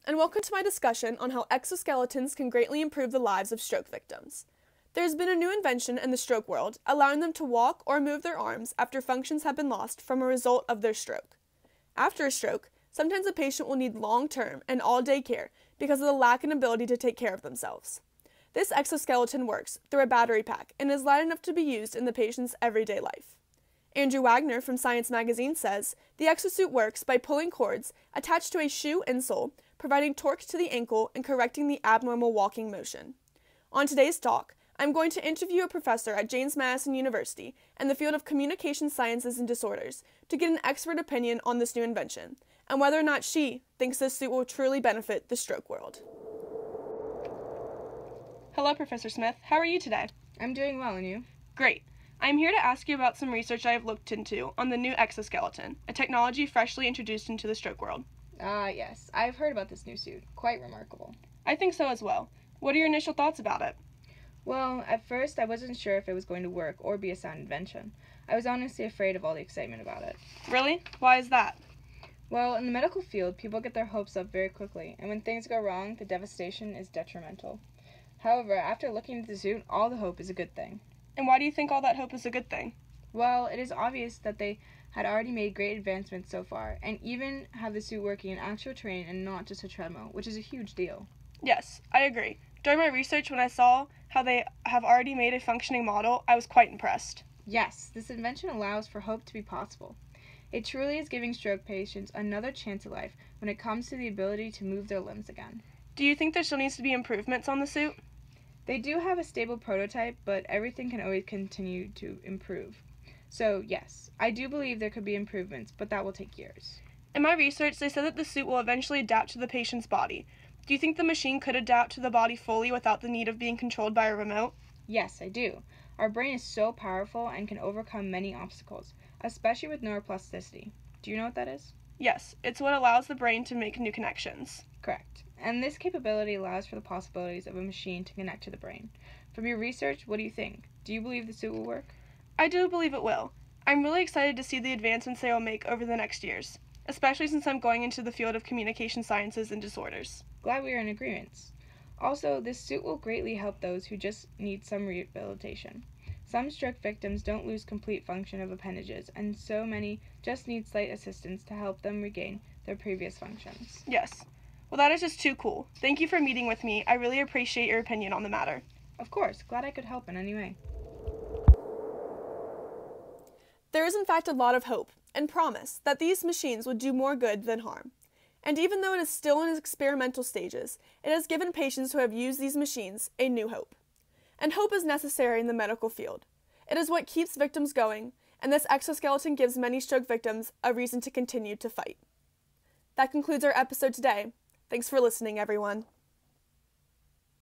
and welcome to my discussion on how exoskeletons can greatly improve the lives of stroke victims. There has been a new invention in the stroke world, allowing them to walk or move their arms after functions have been lost from a result of their stroke. After a stroke, sometimes a patient will need long-term and all-day care because of the lack of ability to take care of themselves. This exoskeleton works through a battery pack and is light enough to be used in the patient's everyday life. Andrew Wagner from Science Magazine says the exosuit works by pulling cords attached to a shoe insole, providing torque to the ankle and correcting the abnormal walking motion. On today's talk, I'm going to interview a professor at James Madison University in the field of communication sciences and disorders to get an expert opinion on this new invention and whether or not she thinks this suit will truly benefit the stroke world. Hello, Professor Smith. How are you today? I'm doing well, and you? Great. I'm here to ask you about some research I have looked into on the new exoskeleton, a technology freshly introduced into the stroke world. Yes. I've heard about this new suit. Quite remarkable. I think so as well. What are your initial thoughts about it? Well, at first I wasn't sure if it was going to work or be a sound invention. I was honestly afraid of all the excitement about it. Really? Why is that? Well, in the medical field, people get their hopes up very quickly, and when things go wrong, the devastation is detrimental. However, after looking at the suit, all the hope is a good thing. And why do you think all that hope is a good thing? Well, it is obvious that they had already made great advancements so far, and even have the suit working in actual terrain and not just a treadmill, which is a huge deal. Yes, I agree. During my research, when I saw how they have already made a functioning model, I was quite impressed. Yes, this invention allows for hope to be possible. It truly is giving stroke patients another chance at life when it comes to the ability to move their limbs again. Do you think there still needs to be improvements on the suit? They do have a stable prototype, but everything can always continue to improve. So, yes, I do believe there could be improvements, but that will take years. In my research, they said that the suit will eventually adapt to the patient's body. Do you think the machine could adapt to the body fully without the need of being controlled by a remote? Yes, I do. Our brain is so powerful and can overcome many obstacles, especially with neuroplasticity. Do you know what that is? Yes, it's what allows the brain to make new connections. Correct. And this capability allows for the possibilities of a machine to connect to the brain. From your research, what do you think? Do you believe the suit will work? I do believe it will. I'm really excited to see the advancements they will make over the next years, especially since I'm going into the field of communication sciences and disorders. Glad we are in agreement. Also, this suit will greatly help those who just need some rehabilitation. Some stroke victims don't lose complete function of appendages, and so many just need slight assistance to help them regain their previous functions. Yes. Well, that is just too cool. Thank you for meeting with me. I really appreciate your opinion on the matter. Of course. Glad I could help in any way. There is in fact a lot of hope and promise that these machines would do more good than harm. And even though it is still in its experimental stages, it has given patients who have used these machines a new hope. And hope is necessary in the medical field. It is what keeps victims going, and this exoskeleton gives many stroke victims a reason to continue to fight. That concludes our episode today. Thanks for listening, everyone.